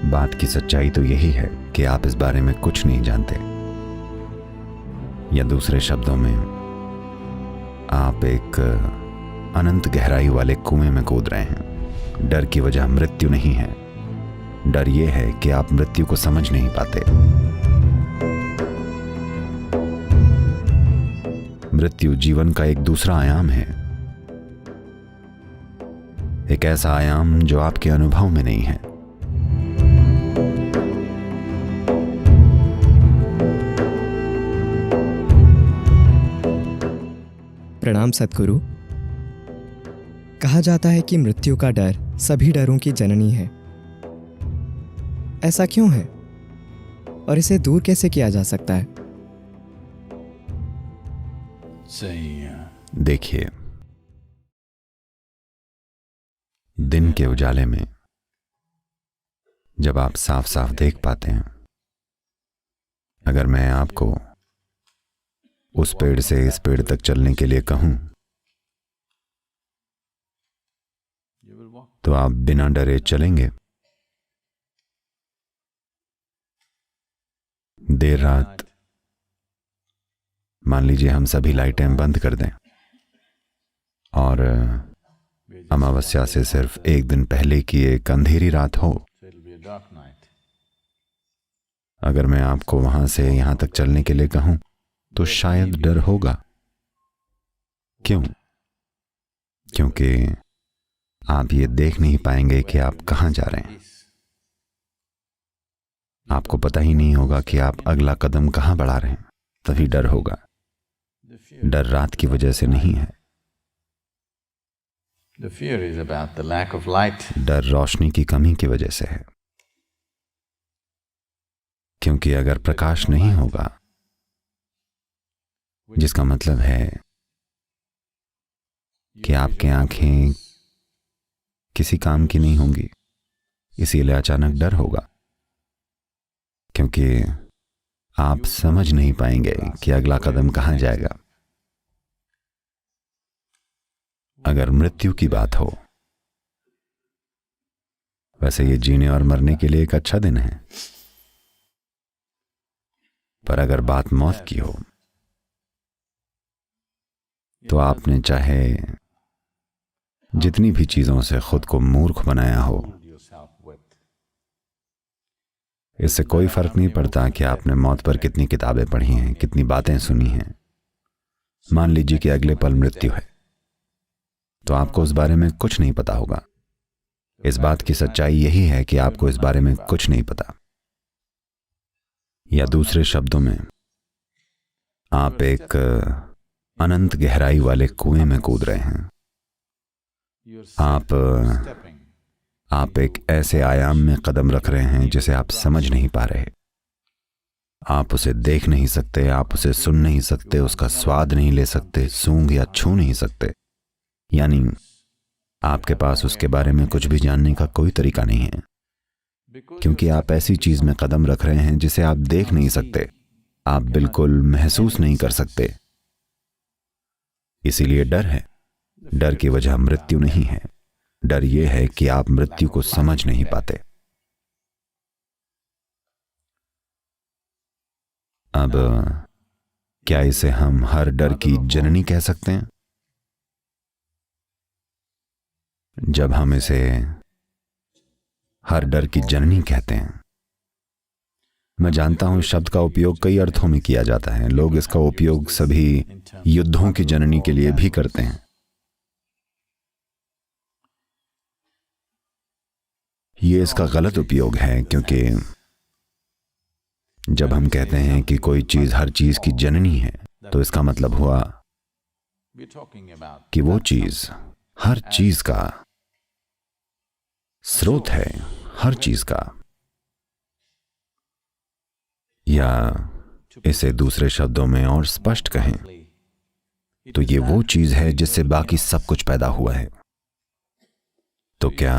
बात की सच्चाई तो यही है कि आप इस बारे में कुछ नहीं जानते, या दूसरे शब्दों में आप एक अनंत गहराई वाले कुएं में कूद रहे हैं। डर की वजह मृत्यु नहीं है, डर यह है कि आप मृत्यु को समझ नहीं पाते। मृत्यु जीवन का एक दूसरा आयाम है, एक ऐसा आयाम जो आपके अनुभव में नहीं है। प्रणाम सद्गुरु। कहा जाता है कि मृत्यु का डर सभी डरों की जननी है। ऐसा क्यों है और इसे दूर कैसे किया जा सकता है? सही है। देखिए, दिन के उजाले में जब आप साफ साफ देख पाते हैं, अगर मैं आपको उस पेड़ से इस पेड़ तक चलने के लिए कहूं तो आप बिना डरे चलेंगे। देर रात मान लीजिए हम सभी लाइटें बंद कर दें और अमावस्या से सिर्फ एक दिन पहले की एक अंधेरी रात हो, अगर मैं आपको वहां से यहां तक चलने के लिए कहूं तो शायद डर होगा। क्यों? क्योंकि आप ये देख नहीं पाएंगे कि आप कहां जा रहे हैं। आपको पता ही नहीं होगा कि आप अगला कदम कहां बढ़ा रहे हैं, तभी डर होगा। डर रात की वजह से नहीं है। The fear is about the lack of light. डर रोशनी की कमी की वजह से है, क्योंकि अगर प्रकाश नहीं होगा, जिसका मतलब है कि आपकी आंखें किसी काम की नहीं होंगी, इसीलिए अचानक डर होगा, क्योंकि आप समझ नहीं पाएंगे कि अगला कदम कहां जाएगा। अगर मृत्यु की बात हो, वैसे ये जीने और मरने के लिए एक अच्छा दिन है, पर अगर बात मौत की हो तो आपने चाहे जितनी भी चीजों से खुद को मूर्ख बनाया हो, इससे कोई फर्क नहीं पड़ता कि आपने मौत पर कितनी किताबें पढ़ी हैं, कितनी बातें सुनी हैं। मान लीजिए कि अगले पल मृत्यु है, तो आपको उस बारे में कुछ नहीं पता होगा। इस बात की सच्चाई यही है कि आपको इस बारे में कुछ नहीं पता, या दूसरे शब्दों में आप एक अनंत गहराई वाले कुएं में कूद रहे हैं। आप एक ऐसे आयाम में कदम रख रहे हैं जिसे आप समझ नहीं पा रहे। आप उसे देख नहीं सकते, आप उसे सुन नहीं सकते, उसका स्वाद नहीं ले सकते, सूंघ या छू नहीं सकते। यानी आपके पास उसके बारे में कुछ भी जानने का कोई तरीका नहीं है, क्योंकि आप ऐसी चीज में कदम रख रहे हैं जिसे आप देख नहीं सकते, आप बिल्कुल महसूस नहीं कर सकते। इसीलिए डर है। डर की वजह मृत्यु नहीं है, डर यह है कि आप मृत्यु को समझ नहीं पाते। अब क्या इसे हम हर डर की जननी कह सकते हैं? जब हम इसे हर डर की जननी कहते हैं, मैं जानता हूं शब्द का उपयोग कई अर्थों में किया जाता है। लोग इसका उपयोग सभी युद्धों की जननी के लिए भी करते हैं। ये इसका गलत उपयोग है, क्योंकि जब हम कहते हैं कि कोई चीज हर चीज की जननी है, तो इसका मतलब हुआ कि वो चीज हर चीज का स्रोत है, हर चीज का। या इसे दूसरे शब्दों में और स्पष्ट कहें तो ये वो चीज है जिससे बाकी सब कुछ पैदा हुआ है। तो क्या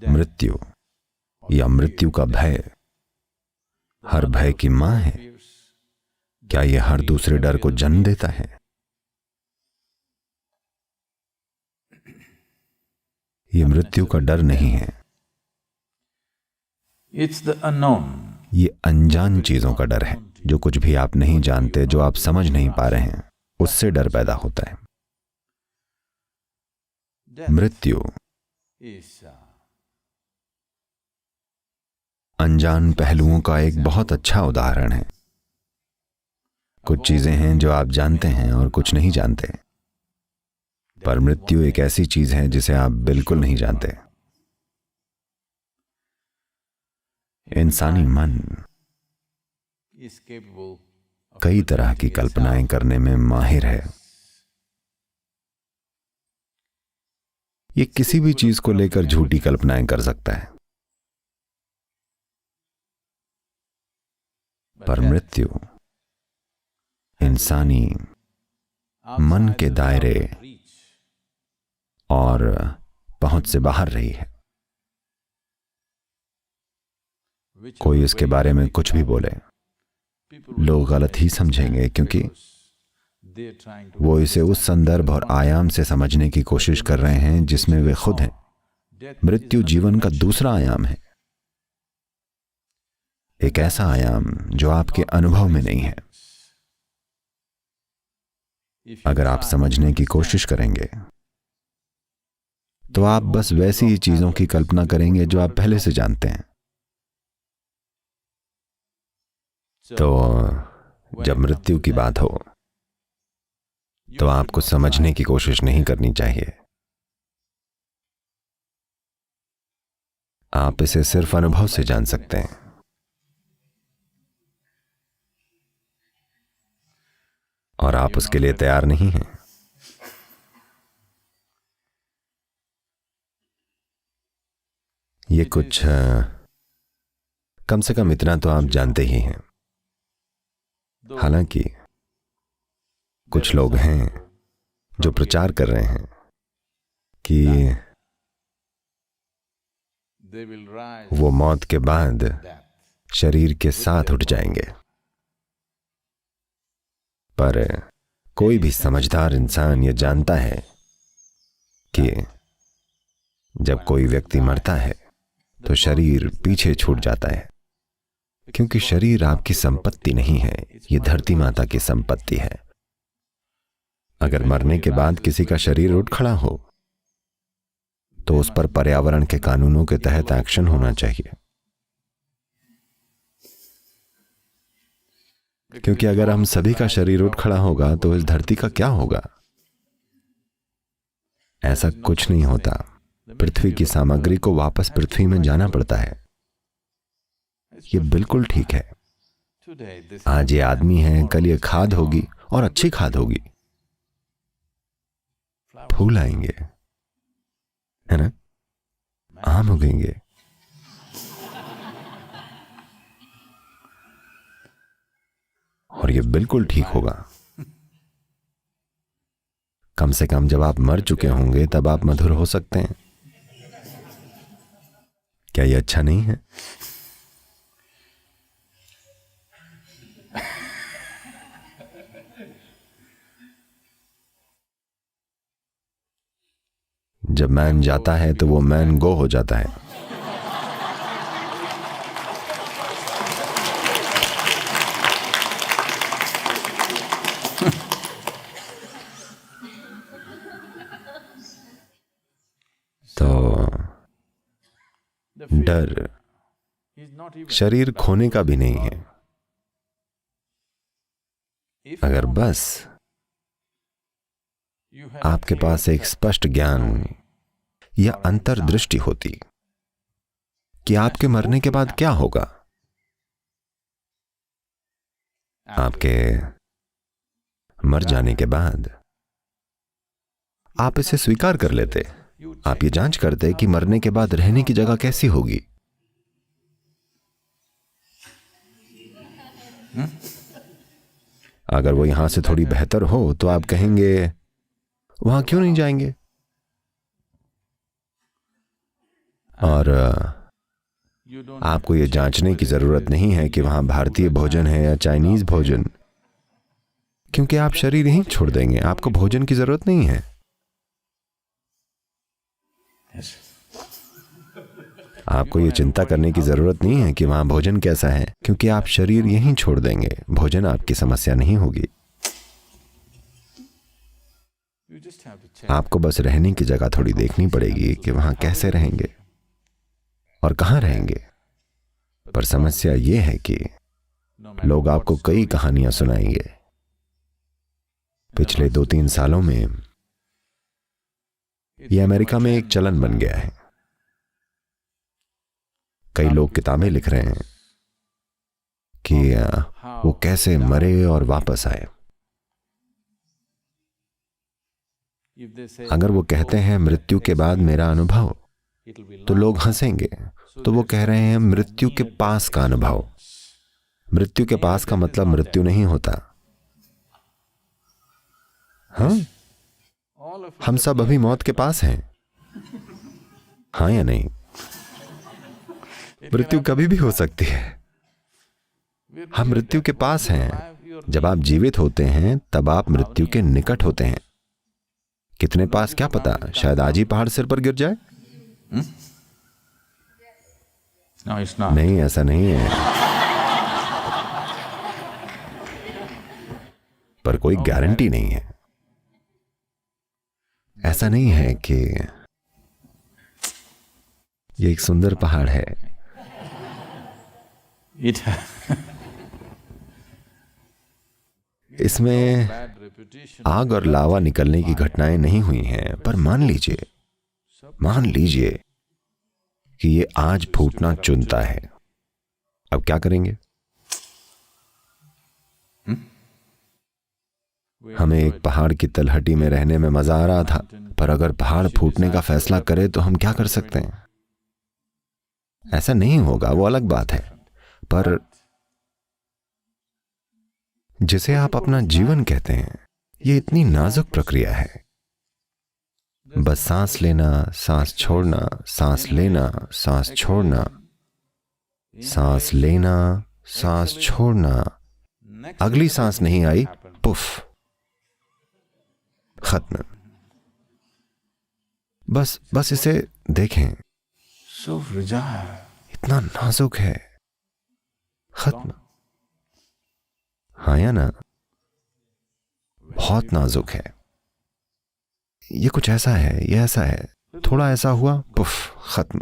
मृत्यु या मृत्यु का भय हर भय की मां है? क्या यह हर दूसरे डर को जन्म देता है? यह मृत्यु का डर नहीं है, It's the unknown. ये अनजान चीजों का डर है। जो कुछ भी आप नहीं जानते, जो आप समझ नहीं पा रहे हैं, उससे डर पैदा होता है। Death मृत्यु is अनजान पहलुओं का एक बहुत अच्छा उदाहरण है। कुछ चीजें हैं जो आप जानते हैं और कुछ नहीं जानते, पर मृत्यु एक ऐसी चीज है जिसे आप बिल्कुल नहीं जानते। इंसानी मन is capable of कई तरह की कल्पनाएं करने में माहिर है। ये किसी भी चीज को लेकर झूठी कल्पनाएं कर सकता है, पर मृत्यु इंसानी मन के दायरे और पहुंच से बाहर रही है। कोई इसके बारे में कुछ भी बोले, लोग गलत ही समझेंगे, क्योंकि वो इसे उस संदर्भ और आयाम से समझने की कोशिश कर रहे हैं जिसमें वे खुद हैं। मृत्यु जीवन का दूसरा आयाम है, एक ऐसा आयाम जो आपके अनुभव में नहीं है। अगर आप समझने की कोशिश करेंगे तो आप बस वैसी ही चीजों की कल्पना करेंगे जो आप पहले से जानते हैं। तो जब मृत्यु की बात हो तो आपको समझने की कोशिश नहीं करनी चाहिए। आप इसे सिर्फ अनुभव से जान सकते हैं। और आप उसके लिए तैयार नहीं हैं। ये कुछ कम से कम इतना तो आप जानते ही हैं। हालांकि कुछ लोग हैं जो प्रचार कर रहे हैं कि वो मौत के बाद शरीर के साथ उठ जाएंगे, पर कोई भी समझदार इंसान ये जानता है कि जब कोई व्यक्ति मरता है तो शरीर पीछे छूट जाता है, क्योंकि शरीर आपकी संपत्ति नहीं है, ये धरती माता की संपत्ति है। अगर मरने के बाद किसी का शरीर उठ खड़ा हो तो उस पर पर्यावरण के कानूनों के तहत एक्शन होना चाहिए, क्योंकि अगर हम सभी का शरीर उठ खड़ा होगा तो इस धरती का क्या होगा? ऐसा कुछ नहीं होता। पृथ्वी की सामग्री को वापस पृथ्वी में जाना पड़ता है। ये बिल्कुल ठीक है। आज ये आदमी है, कल ये खाद होगी, और अच्छी खाद होगी। फूल आएंगे, है ना? आम उगेंगे। और ये बिल्कुल ठीक होगा। कम से कम जब आप मर चुके होंगे तब आप मधुर हो सकते हैं। क्या ये अच्छा नहीं है? जब मैन जाता है तो वो मैन गो हो जाता है। तो डर शरीर खोने का भी नहीं है। अगर बस आपके पास एक स्पष्ट ज्ञान या अंतर्दृष्टि होती कि आपके मरने के बाद क्या होगा, आपके मर जाने के बाद आप इसे स्वीकार कर लेते। आप ये जांच करते कि मरने के बाद रहने की जगह कैसी होगी। अगर वो यहां से थोड़ी बेहतर हो तो आप कहेंगे वहां क्यों नहीं जाएंगे। और आपको ये जांचने की जरूरत नहीं है कि वहां भारतीय भोजन है या चाइनीज भोजन, क्योंकि आप शरीर ही छोड़ देंगे। आपको भोजन की जरूरत नहीं है। आपको ये चिंता करने की जरूरत नहीं है कि वहां भोजन कैसा है, क्योंकि आप शरीर यहीं छोड़ देंगे, भोजन आपकी समस्या नहीं होगी। You just have to check. आपको बस रहने की जगह थोड़ी देखनी पड़ेगी कि वहां कैसे रहेंगे और कहाँ रहेंगे। पर समस्या ये है कि No matter लोग आपको what कई story, कहानियां सुनाएंगे। पिछले 2-3 सालों में it's ये अमेरिका become a में एक trend. चलन बन गया है। कई लोग किताबें लिख रहे हैं कि वो कैसे मरे और वापस आए। If they say, अगर वो कहते हैं मृत्यु के बाद मेरा अनुभव, it'll be तो long. लोग हंसेंगे। तो वो कह रहे हैं मृत्यु के पास का अनुभव। मृत्यु के पास का मतलब मृत्यु नहीं होता। हाँ, All of हम सब अभी मौत के पास हैं, हाँ या नहीं? मृत्यु कभी भी हो सकती है। it, हम मृत्यु के पास हैं। जब आप जीवित होते हैं तब आप मृत्यु के निकट होते हैं। कितने पास क्या पता, शायद आज ही पहाड़ सिर पर गिर जाए। no, it's not. नहीं, ऐसा नहीं है। पर कोई गारंटी नहीं है। ऐसा नहीं है कि ये एक सुंदर पहाड़ है, It इसमें bad reputation. आग और लावा निकलने की घटनाएं नहीं हुई हैं। पर मान लीजिए कि ये आज फूटना चुनता है, अब क्या करेंगे? हमें एक पहाड़ की तलहटी में रहने में मजा आ रहा था, पर अगर पहाड़ फूटने का फैसला करे तो हम क्या कर सकते हैं? ऐसा नहीं होगा, वो अलग बात है। पर जिसे आप अपना जीवन कहते हैं, ये इतनी नाजुक प्रक्रिया है। बस सांस लेना, सांस छोड़ना, सांस लेना, सांस छोड़ना, सांस लेना, सांस छोड़ना। Next अगली सांस नहीं आई, पुफ, खत्म। बस इसे देखें, so fragile. इतना नाजुक है, खत्म। हाँ या ना? बहुत नाजुक है। ये कुछ ऐसा है, ये ऐसा है, थोड़ा ऐसा हुआ, पुफ, खत्म।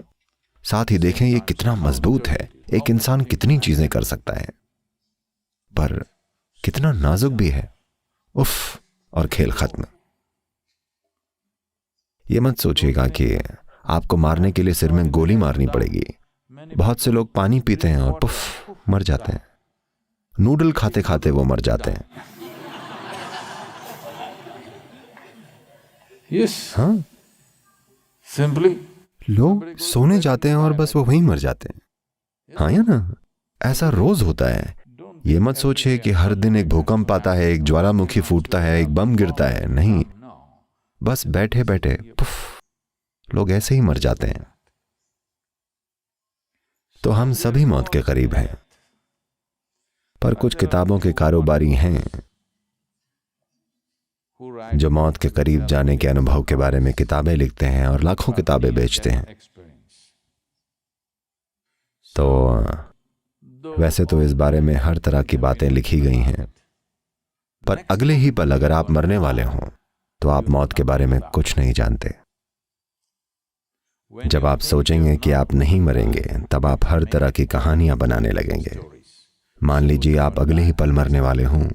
साथ ही देखें ये कितना मजबूत है। एक इंसान कितनी चीजें कर सकता है, पर कितना नाजुक भी है। उफ, और खेल खत्म। ये मत सोचिएगा कि आपको मारने के लिए सिर में गोली मारनी पड़ेगी। बहुत से लोग पानी पीते हैं और पुफ, मर जाते हैं। नूडल खाते खाते वो मर जाते हैं। Yes. हाँ, Simply. लोग सोने जाते हैं और बस वो वहीं मर जाते हैं। हाँ या ना? ऐसा रोज होता है। ये मत सोचिए कि हर दिन एक भूकंप आता है, एक ज्वालामुखी फूटता है, एक बम गिरता है। नहीं, No. बस बैठे बैठे पुफ, लोग ऐसे ही मर जाते हैं। तो हम सभी मौत के करीब हैं। पर कुछ किताबों के कारोबारी हैं Who write जो मौत के करीब जाने के अनुभव के बारे में किताबें लिखते हैं और लाखों किताबें बेचते हैं। experience. तो वैसे तो इस बारे में हर तरह की बातें लिखी गई हैं, पर अगले ही पल अगर आप मरने वाले हों तो आप मौत के बारे में कुछ नहीं जानते। जब आप सोचेंगे कि आप नहीं मरेंगे, तब आप हर तरह की कहानियां बनाने लगेंगे। मान लीजिए आप अगले ही पल मरने वाले हों,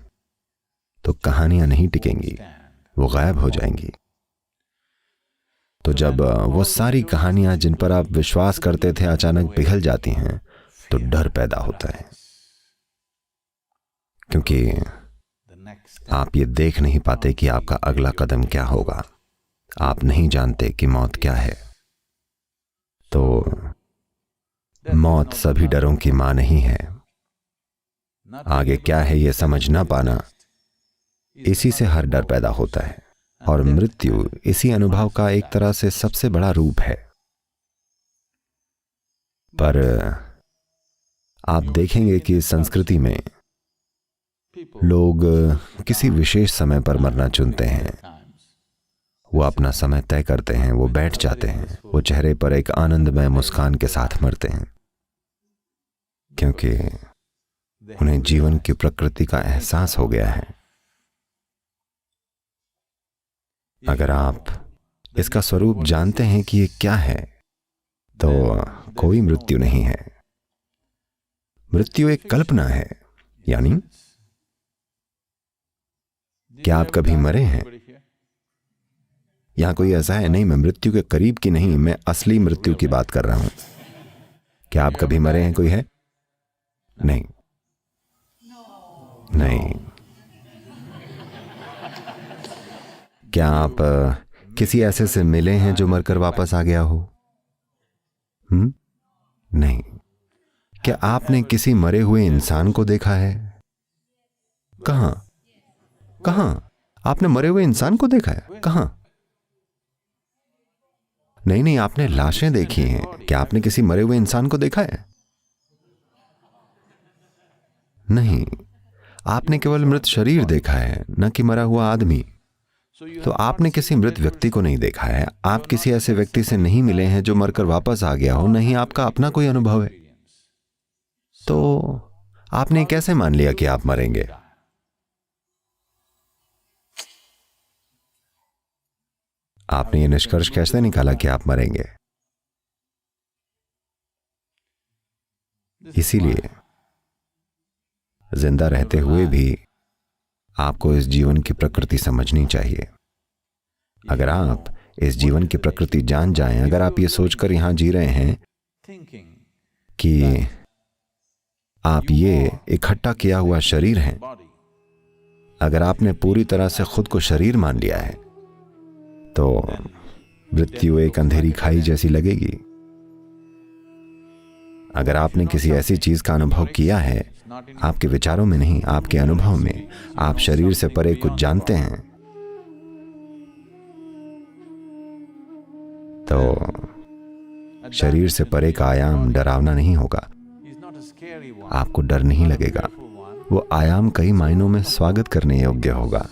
तो कहानियां नहीं टिकेंगी, वो गायब हो जाएंगी। तो जब वो सारी कहानियां जिन पर आप विश्वास करते थे अचानक पिघल जाती हैं, तो डर पैदा होता है, क्योंकि The next. आप ये देख नहीं पाते कि आपका अगला कदम क्या होगा। आप नहीं जानते कि मौत क्या है। तो मौत सभी डरों की मां नहीं है। आगे क्या है ये समझ ना पाना, इसी से हर डर पैदा होता है। और मृत्यु इसी अनुभव का एक तरह से सबसे बड़ा रूप है। पर आप देखेंगे कि इस संस्कृति में लोग किसी विशेष समय पर मरना चुनते हैं। वो अपना समय तय करते हैं, वो बैठ जाते हैं, वो चेहरे पर एक आनंदमय मुस्कान के साथ मरते हैं, क्योंकि उन्हें जीवन की प्रकृति का एहसास हो गया है। अगर आप इसका स्वरूप जानते हैं कि ये क्या है, तो कोई मृत्यु नहीं है। मृत्यु एक कल्पना है। यानी क्या आप कभी मरे हैं? यहां कोई ऐसा है? नहीं, मैं मृत्यु के करीब की नहीं, मैं असली मृत्यु की बात कर रहा हूं। क्या आप कभी मरे हैं? कोई है? नहीं, नहीं। क्या आप किसी ऐसे से मिले हैं जो मरकर वापस आ गया हो? नहीं। क्या आपने किसी मरे हुए इंसान को देखा है? कहां? कहां? आपने मरे हुए इंसान को देखा है? कहां? नहीं नहीं, आपने लाशें देखी हैं। क्या आपने किसी मरे हुए इंसान को देखा है? नहीं, आपने केवल मृत शरीर देखा है, न कि मरा हुआ आदमी। तो आपने किसी मृत व्यक्ति को नहीं देखा है। आप किसी ऐसे व्यक्ति से नहीं मिले हैं जो मरकर वापस आ गया हो, नहीं आपका अपना कोई अनुभव है। तो आपने कैसे मान लिया कि आप मरेंगे? आपने ये निष्कर्ष कैसे निकाला कि आप मरेंगे? इसीलिए जिंदा रहते हुए भी आपको इस जीवन की प्रकृति समझनी चाहिए। अगर आप इस जीवन की प्रकृति जान जाएं, अगर आप ये सोचकर यहां जी रहे हैं कि आप ये इकट्ठा किया हुआ शरीर हैं, अगर आपने पूरी तरह से खुद को शरीर मान लिया है, तो मृत्यु एक अंधेरी खाई जैसी लगेगी। अगर आपने किसी ऐसी चीज का अनुभव किया है, आपके विचारों में नहीं, आपके अनुभव में, आप शरीर से परे कुछ जानते हैं, तो शरीर से परे का आयाम डरावना नहीं होगा। आपको डर नहीं लगेगा। वो आयाम कई मायनों में स्वागत करने योग्य होगा।